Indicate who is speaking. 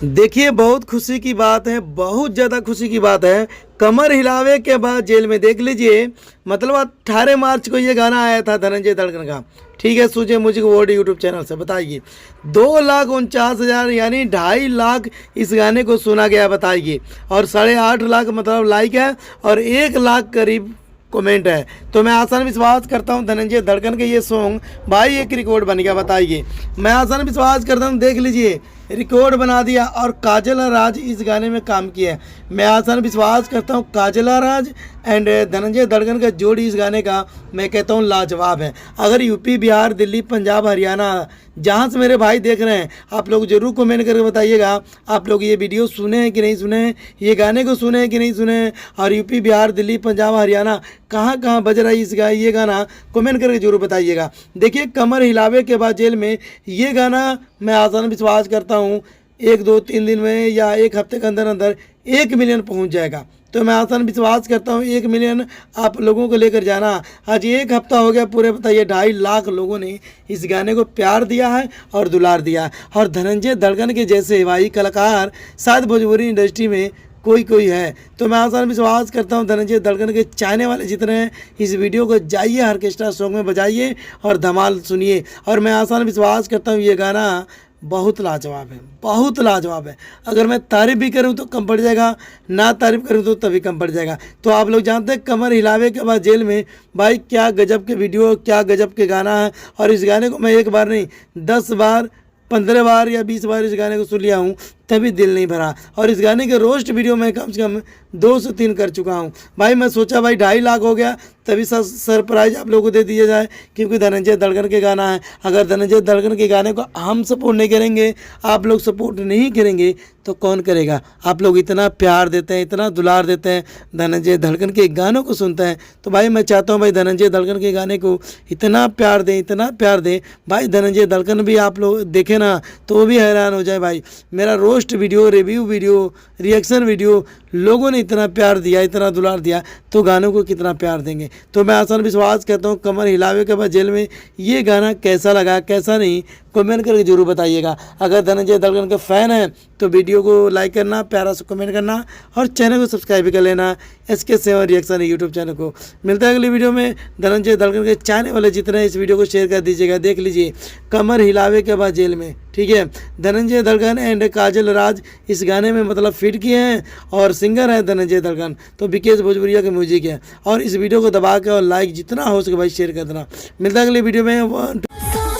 Speaker 1: देखिए, बहुत खुशी की बात है, बहुत ज़्यादा खुशी की बात है। कमर हिलावे के बाद जेल में देख लीजिए, मतलब 18 मार्च को ये गाना आया था धनंजय धड़कन का। ठीक है, सूझे मुझे वर्ड यूट्यूब चैनल से बताइए 2,49,000 यानी 2.5 लाख इस गाने को सुना गया, बताइए। और 8.5 लाख मतलब लाइक है और 1 लाख करीब कमेंट है। तो मैं आसान विश्वास करता हूँ धनंजय धड़कन के ये सॉन्ग भाई एक रिकॉर्ड बन गया, बताइए। मैं आसान विश्वास करता हूँ, देख लीजिए रिकॉर्ड बना दिया। और काजल राज इस गाने में काम किया है। मैं आसान विश्वास करता हूँ काजल राज एंड धनंजय धड़कन का जोड़ी इस गाने का मैं कहता हूँ लाजवाब है। अगर यूपी, बिहार, दिल्ली, पंजाब, हरियाणा जहाँ से मेरे भाई देख रहे हैं, आप लोग जरूर कमेंट करके बताइएगा आप लोग ये वीडियो सुने हैं कि नहीं सुने हैं, ये गाने को सुने हैं कि नहीं सुने हैं। और यूपी, बिहार, दिल्ली, पंजाब, हरियाणा कहाँ कहाँ बज रहा है ये गाना कमेंट करके जरूर बताइएगा। देखिए, कमर हिलावे के बाद जेल में ये गाना मैं आसान विश्वास करता हूँ 1-2-3 दिन में या 1 हफ्ते के अंदर अंदर 1 मिलियन पहुँच जाएगा। तो मैं आसान विश्वास करता हूँ 1 मिलियन आप लोगों को लेकर जाना। आज 1 हफ्ता हो गया पूरे, बताइए 2.5 लाख लोगों ने इस गाने को प्यार दिया है और दुलार दिया है। और धनंजय धड़कन के जैसे भाई कलाकार शायद भोजपुरी इंडस्ट्री में कोई है। तो मैं आसान विश्वास करता हूँ धनंजय धड़कन के चाहने वाले जितने हैं, इस वीडियो को जाइए ऑर्केस्ट्रा सॉन्ग में बजाइए और धमाल सुनिए। और मैं आसान विश्वास करता हूँ ये गाना बहुत लाजवाब है, बहुत लाजवाब है। अगर मैं तारीफ़ भी करूं तो कम पड़ जाएगा, ना तारीफ़ करूं तो तभी कम पड़ जाएगा। तो आप लोग जानते हैं कमर हिलावे के बाद जेल में भाई क्या गजब के वीडियो, क्या गजब के गाना है। और इस गाने को मैं 1 बार नहीं 10 बार, 15 बार या 20 बार इस गाने को सुन लिया हूँ, तभी दिल नहीं भरा। और इस गाने के रोस्ट वीडियो मैं कम से कम 2 से 3 कर चुका हूँ। भाई मैं सोचा भाई 2.5 लाख हो गया तभी सरप्राइज आप लोगों को दे दिया जाए, क्योंकि धनंजय धड़कन के गाना है। अगर धनंजय धड़कन के गाने को हम सपोर्ट नहीं करेंगे, आप लोग सपोर्ट नहीं करेंगे तो कौन करेगा। आप लोग इतना प्यार देते हैं, इतना दुलार देते हैं, धनंजय धड़कन के गानों को सुनते हैं। तो भाई मैं चाहता हूँ भाई धनंजय धड़कन के गाने को इतना प्यार दें, इतना प्यार दें। भाई धनंजय धड़कन भी आप लोग देखें ना तो वो भी हैरान हो जाए। भाई मेरा roast video, review video, reaction video लोगों ने इतना प्यार दिया, इतना दुलार दिया, तो गानों को कितना प्यार देंगे। तो मैं आसान विश्वास करता हूँ कमर हिलावे के बाद जेल में ये गाना कैसा लगा, कैसा नहीं, कमेंट करके जरूर बताइएगा। अगर धनंजय धड़कन के फ़ैन हैं तो वीडियो को लाइक करना, प्यारा सा कमेंट करना और चैनल को सब्सक्राइब भी कर लेना। SK7 रिएक्शन यूट्यूब चैनल को। मिलता है अगली वीडियो में। धनंजय धड़कन के चाहने वाले जितने हैं इस वीडियो को शेयर कर दीजिएगा। देख लीजिए कमर हिलावे के बाद जेल में, ठीक है। धनंजय धड़कन एंड काजल राज इस गाने में मतलब फिट किए हैं और सिंगर है धनंजय धड़कन। तो विकेश भोजपुरिया के म्यूजिक है। और इस वीडियो को दबा के और लाइक जितना हो सके भाई शेयर कर देना। मिलता है अगली वीडियो में।